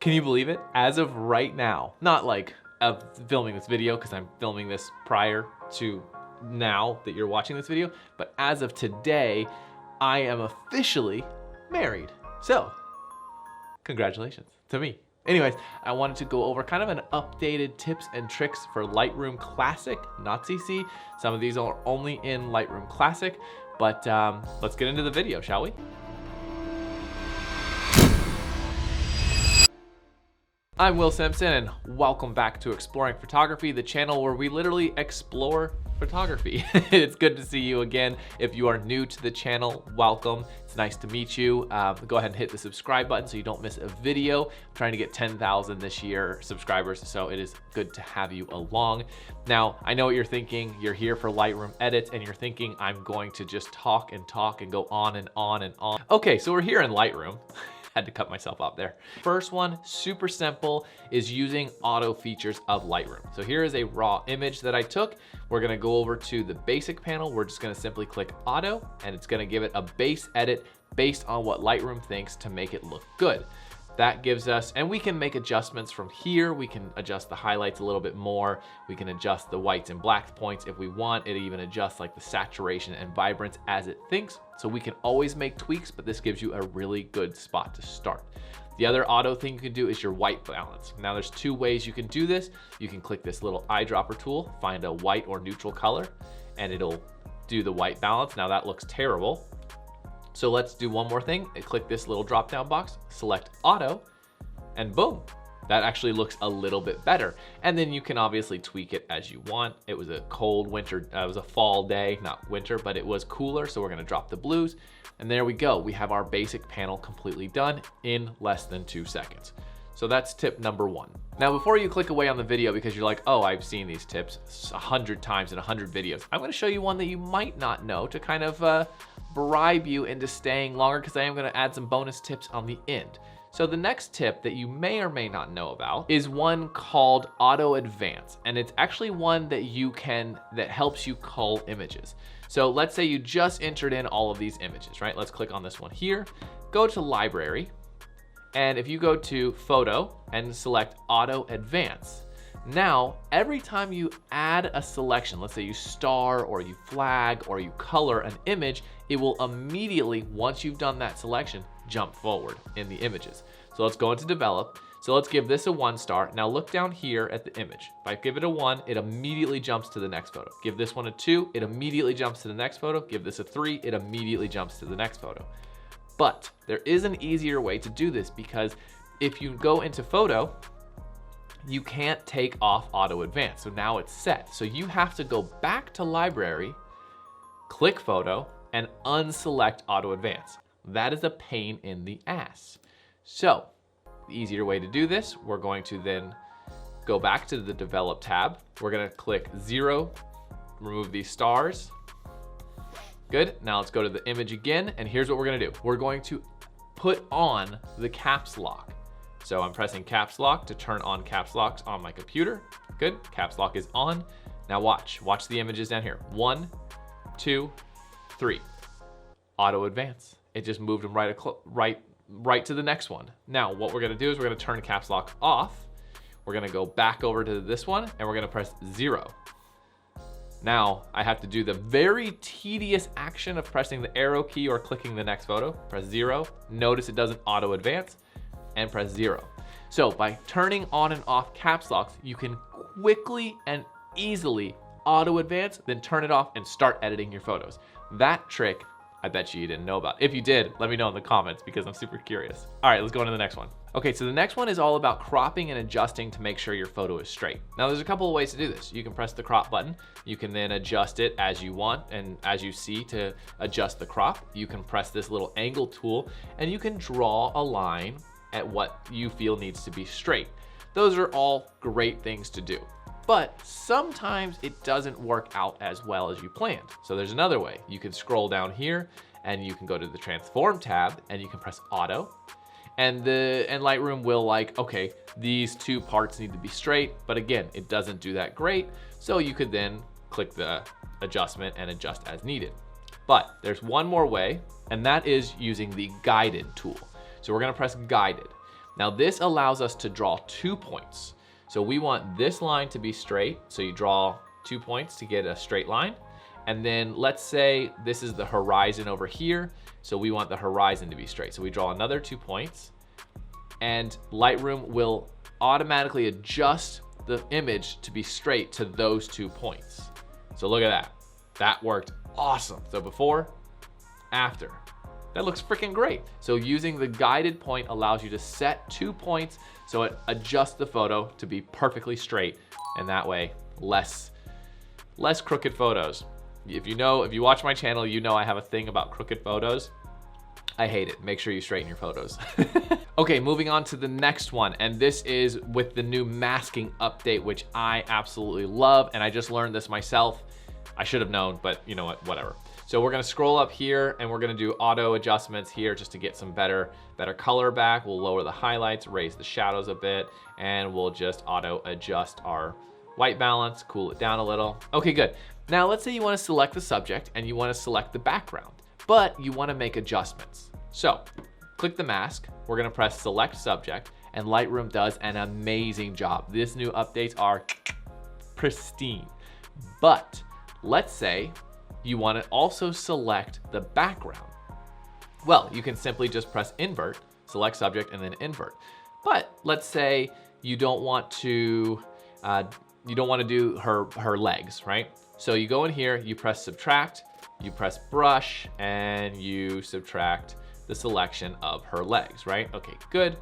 Can you believe it? As of right now, not like of filming this video, because I'm filming this prior to now that you're watching this video, but as of today, I am officially married. So, congratulations to me. Anyways, I wanted to go over kind of an updated tips and tricks for Lightroom Classic, not CC. Some of these are only in Lightroom Classic, but let's get into the video, shall we? I'm Will Simpson, and welcome back to Exploring Photography, the channel where we literally explore photography. It's good to see you again. If you are new to the channel, welcome. It's nice to meet you. Go ahead and hit the subscribe button so you don't miss a video. I'm trying to get 10,000 this year subscribers, so it is good to have you along. Now, I know what you're thinking. You're here for Lightroom edits, and you're thinking I'm going to just talk and go on and on and on. Okay, so we're here in Lightroom. Had to cut myself off there. First one, super simple, is using auto features of Lightroom. So here is a raw image that I took. We're gonna go over to the basic panel. We're just gonna simply click auto, and it's gonna give it a base edit based on what Lightroom thinks to make it look good. That gives us, and we can make adjustments from here. We can adjust the highlights a little bit more. We can adjust the whites and blacks points if we want. It even adjusts like the saturation and vibrance as it thinks. So we can always make tweaks, but this gives you a really good spot to start. The other auto thing you can do is your white balance. Now there's two ways you can do this. You can click this little eyedropper tool, find a white or neutral color, and it'll do the white balance. Now that looks terrible. So let's do one more thing. Click this little drop down box, select auto, and boom, that actually looks a little bit better. And then you can obviously tweak it as you want. It was a cold winter, it was a fall day, not winter, but it was cooler. So we're gonna drop the blues. And there we go. We have our basic panel completely done in less than 2 seconds. So that's tip number one. Now, before you click away on the video because you're like, oh, I've seen these tips 100 times in 100 videos, I'm gonna show you one that you might not know to kind of bribe you into staying longer, because I am gonna add some bonus tips on the end. So the next tip that you may or may not know about is one called Auto Advance. And it's actually one that that helps you cull images. So let's say you just entered in all of these images, right? Let's click on this one here, go to Library, and if you go to Photo and select Auto Advance, now, every time you add a selection, let's say you star or you flag or you color an image, it will immediately, once you've done that selection, jump forward in the images. So let's go into develop. So let's give this a 1 star. Now look down here at the image. If I give it a 1, it immediately jumps to the next photo. Give this one a 2, it immediately jumps to the next photo. Give this a 3, it immediately jumps to the next photo. But there is an easier way to do this, because if you go into photo, you can't take off auto advance. So now it's set. So you have to go back to library, click photo, and unselect auto advance. That is a pain in the ass. So the easier way to do this, we're going to then go back to the develop tab. We're gonna click 0, remove these stars. Good, now let's go to the image again. And here's what we're gonna do. We're going to put on the caps lock. So I'm pressing caps lock to turn on caps locks on my computer. Good, caps lock is on. Now watch the images down here. 1, 2, 3, auto advance. It just moved them right to the next one. Now what we're gonna do is we're gonna turn caps lock off. We're gonna go back over to this one and we're gonna press 0. Now I have to do the very tedious action of pressing the arrow key or clicking the next photo. Press 0, notice it doesn't auto advance, and press 0. So by turning on and off caps locks, you can quickly and easily auto advance, then turn it off and start editing your photos. That trick, I bet you didn't know about. If you did, let me know in the comments because I'm super curious. All right, let's go on to the next one. Okay, so the next one is all about cropping and adjusting to make sure your photo is straight. Now there's a couple of ways to do this. You can press the crop button. You can then adjust it as you want and as you see to adjust the crop. You can press this little angle tool and you can draw a line at what you feel needs to be straight. Those are all great things to do, but sometimes it doesn't work out as well as you planned. So there's another way. You can scroll down here and you can go to the transform tab and you can press auto, and Lightroom will okay, these 2 parts need to be straight, but again, it doesn't do that great. So you could then click the adjustment and adjust as needed. But there's one more way, and that is using the guided tool. So we're gonna press guided. Now this allows us to draw 2 points. So we want this line to be straight. So you draw 2 points to get a straight line. And then let's say this is the horizon over here. So we want the horizon to be straight. So we draw another 2 points, and Lightroom will automatically adjust the image to be straight to those 2 points. So look at that. That worked awesome. So before, after. That looks freaking great. So using the guided point allows you to set 2 points so it adjusts the photo to be perfectly straight, and that way less crooked photos. If you watch my channel, you know I have a thing about crooked photos. I hate it. Make sure you straighten your photos. Okay, moving on to the next one. And this is with the new masking update, which I absolutely love. And I just learned this myself. I should have known, but you know what, whatever. So we're gonna scroll up here and we're gonna do auto adjustments here just to get some better color back. We'll lower the highlights, raise the shadows a bit, and we'll just auto adjust our white balance, cool it down a little. Okay, good. Now let's say you wanna select the subject and you wanna select the background, but you wanna make adjustments. So click the mask, we're gonna press select subject, and Lightroom does an amazing job. This new updates are pristine. But let's say you wanna also select the background. Well, you can simply just press invert, select subject, and then invert. But let's say you don't want to do her legs, right? So you go in here, you press subtract, you press brush, and you subtract the selection of her legs, right? Okay, good,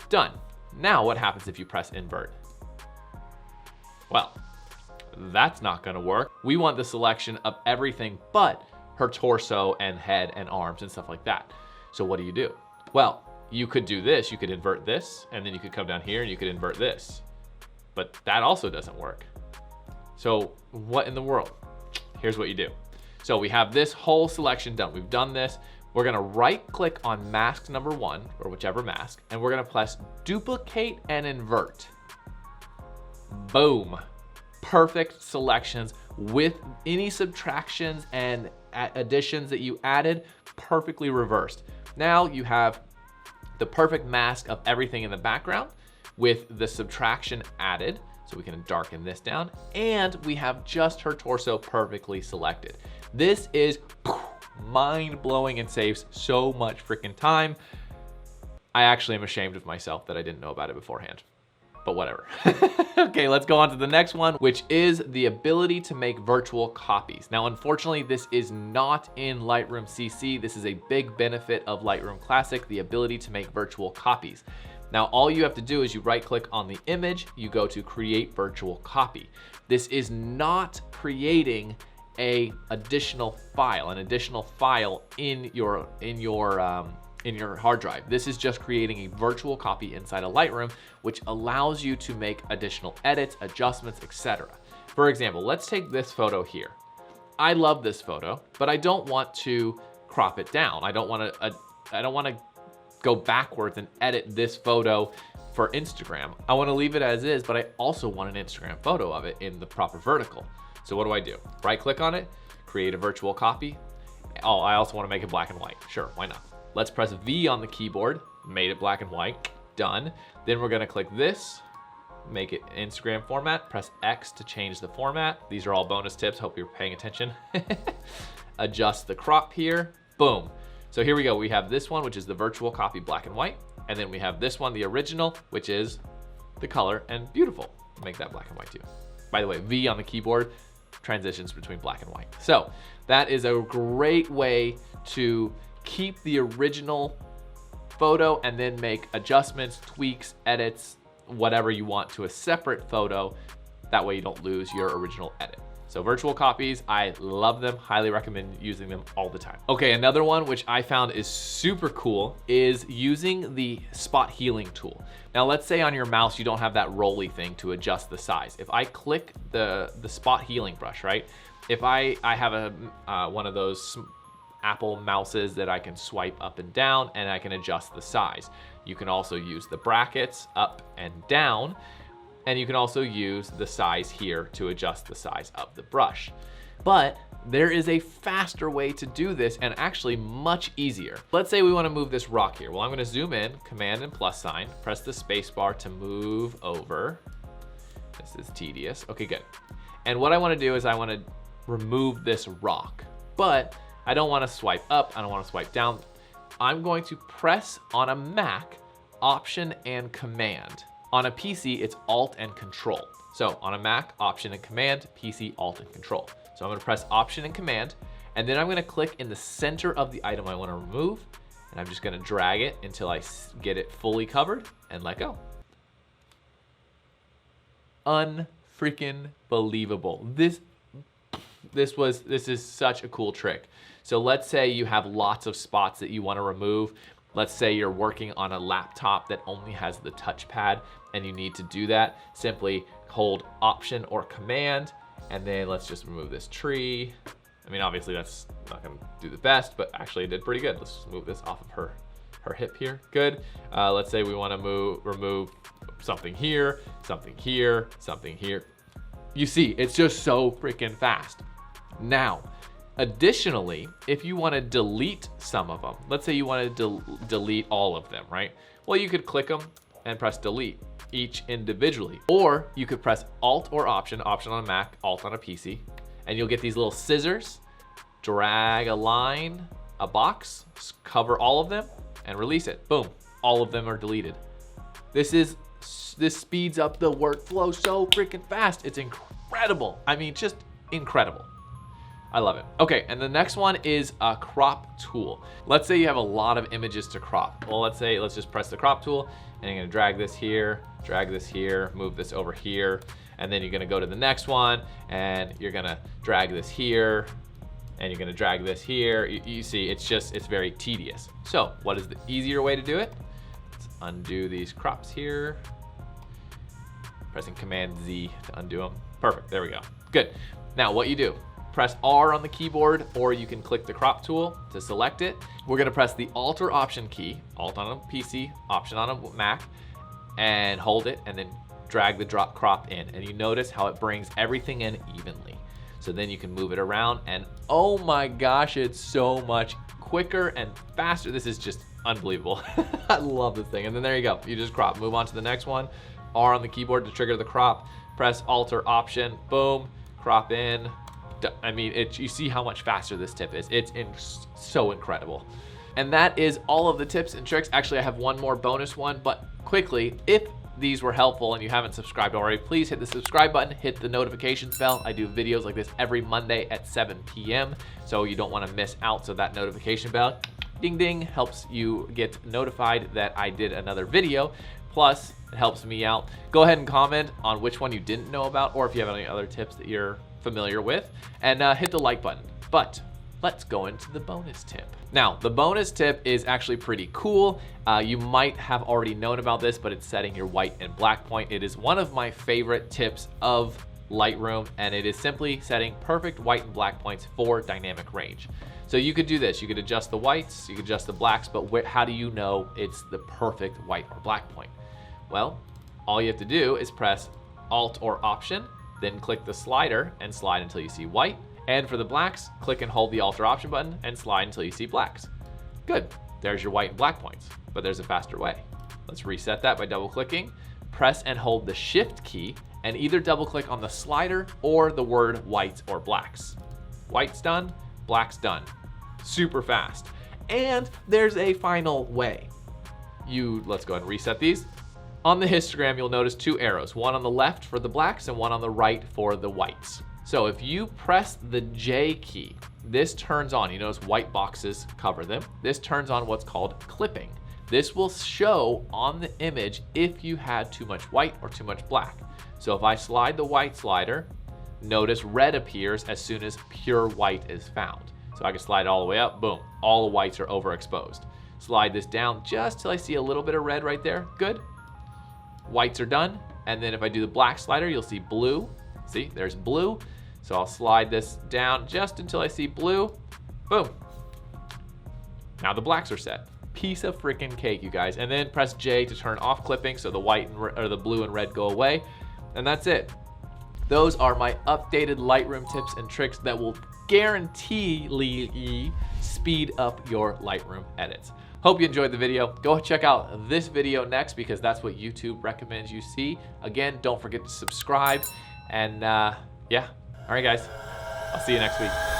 done. Now what happens if you press invert? Well, that's not gonna work. We want the selection of everything but her torso and head and arms and stuff like that. So what do? Well, you could do this, you could invert this, and then you could come down here and you could invert this. But that also doesn't work. So what in the world? Here's what you do. So we have this whole selection done. We've done this. We're gonna right click on mask number 1, or whichever mask, and we're gonna press duplicate and invert. Boom. Perfect selections with any subtractions and additions that you added, perfectly reversed. Now you have the perfect mask of everything in the background with the subtraction added. So we can darken this down, and we have just her torso perfectly selected. This is mind-blowing and saves so much freaking time. I actually am ashamed of myself that I didn't know about it beforehand, but whatever. Okay, let's go on to the next one, which is the ability to make virtual copies. Now, unfortunately, this is not in Lightroom CC. This is a big benefit of Lightroom Classic, the ability to make virtual copies. Now, all you have to do is you right click on the image, you go to create virtual copy. This is not creating an additional file in your hard drive. This is just creating a virtual copy inside of Lightroom, which allows you to make additional edits, adjustments, etc. For example, let's take this photo here. I love this photo, but I don't want to crop it down. I don't want to go backwards and edit this photo for Instagram. I want to leave it as is, but I also want an Instagram photo of it in the proper vertical. So what do? Right click on it, create a virtual copy. Oh, I also want to make it black and white. Sure, why not? Let's press V on the keyboard, made it black and white, done. Then we're gonna click this, make it Instagram format, press X to change the format. These are all bonus tips, hope you're paying attention. Adjust the crop here, boom. So here we go, we have this one, which is the virtual copy black and white, and then we have this one, the original, which is the color and beautiful. Make that black and white too. By the way, V on the keyboard transitions between black and white. So that is a great way to keep the original photo and then make adjustments, tweaks, edits, whatever you want to a separate photo. That way you don't lose your original edit. So virtual copies, I love them, highly recommend using them all the time. Okay, another one which I found is super cool is using the spot healing tool. Now let's say on your mouse you don't have that rolly thing to adjust the size. If I click the spot healing brush, right? If I have one of those Apple mouses that I can swipe up and down and I can adjust the size. You can also use the brackets up and down, and you can also use the size here to adjust the size of the brush. But there is a faster way to do this, and actually much easier. Let's say we want to move this rock here. Well, I'm going to zoom in, Command and plus sign, press the space bar to move over. This is tedious. Okay, good. And what I want to do is I want to remove this rock, but I don't want to swipe up. I don't want to swipe down. I'm going to press on a Mac, Option and Command. On a PC, it's Alt and Control. So on a Mac, Option and Command, PC, Alt and Control. So I'm going to press Option and Command, and then I'm going to click in the center of the item I want to remove, and I'm just going to drag it until I get it fully covered and let go. Unfreaking believable. This is such a cool trick. So let's say you have lots of spots that you want to remove. Let's say you're working on a laptop that only has the touchpad and you need to do that. Simply hold Option or Command, and then let's just remove this tree. I mean, obviously that's not gonna do the best, but actually it did pretty good. Let's just move this off of her hip here. Good. Let's say we wanna remove something here, something here, something here. You see, it's just so freaking fast. Now, additionally, if you wanna delete some of them, let's say you wanna delete all of them, right? Well, you could click them and press delete each individually. Or you could press Alt or Option on a Mac, Alt on a PC, and you'll get these little scissors, drag a line, a box, cover all of them, and release it. Boom, all of them are deleted. This speeds up the workflow so freaking fast. It's incredible. I mean, just incredible. I love it. Okay, and the next one is a crop tool. Let's say you have a lot of images to crop. Well, let's just press the crop tool, and you're gonna drag this here, move this over here, and then you're gonna go to the next one, and you're gonna drag this here, and you're gonna drag this here. You see, it's very tedious. So what is the easier way to do it? Let's undo these crops here. Pressing Command Z to undo them. Perfect, there we go. Good. Now what you do, press R on the keyboard, or you can click the crop tool to select it. We're gonna press the Alt or Option key, Alt on a PC, Option on a Mac, and hold it, and then drag the crop in. And you notice how it brings everything in evenly. So then you can move it around, and oh my gosh, it's so much quicker and faster. This is just unbelievable. I love this thing. And then there you go, you just crop. Move on to the next one. R on the keyboard to trigger the crop, press Alt or Option, boom, crop in. I mean, you see how much faster this tip is. It's so incredible. And that is all of the tips and tricks. Actually, I have one more bonus one, but quickly, if these were helpful and you haven't subscribed already, please hit the subscribe button, hit the notifications bell. I do videos like this every Monday at 7 p.m. So you don't want to miss out. So that notification bell, ding ding, helps you get notified that I did another video. Plus, it helps me out. Go ahead and comment on which one you didn't know about, or if you have any other tips that you're familiar with, and hit the like button. But let's go into the bonus tip. Now, the bonus tip is actually pretty cool. You might have already known about this, but it's setting your white and black point. It is one of my favorite tips of Lightroom, and it is simply setting perfect white and black points for dynamic range. So you could do this. You could adjust the whites, you could adjust the blacks, but how do you know it's the perfect white or black point? Well, all you have to do is press Alt or Option, then click the slider and slide until you see white. And for the blacks, click and hold the Alt or Option button and slide until you see blacks. Good, there's your white and black points, but there's a faster way. Let's reset that by double clicking. Press and hold the Shift key and either double click on the slider or the word whites or blacks. White's done, black's done. Super fast. And there's a final way. Let's go ahead and reset these. On the histogram, you'll notice two arrows, one on the left for the blacks and one on the right for the whites. So if you press the J key, this turns on. You notice white boxes cover them. This turns on what's called clipping. This will show on the image if you had too much white or too much black. So if I slide the white slider, notice red appears as soon as pure white is found. So I can slide all the way up, boom, all the whites are overexposed. Slide this down just till I see a little bit of red right there, good. Whites are done, and then if I do the black slider, you'll see blue. See, there's blue. So I'll slide this down just until I see blue, boom. Now the blacks are set. Piece of freaking cake, you guys. And then press J to turn off clipping so the white or the blue and red go away, and that's it. Those are my updated Lightroom tips and tricks that will guaranteedly speed up your Lightroom edits. Hope you enjoyed the video. Go check out this video next because that's what YouTube recommends you see. Again, don't forget to subscribe. And yeah, all right guys, I'll see you next week.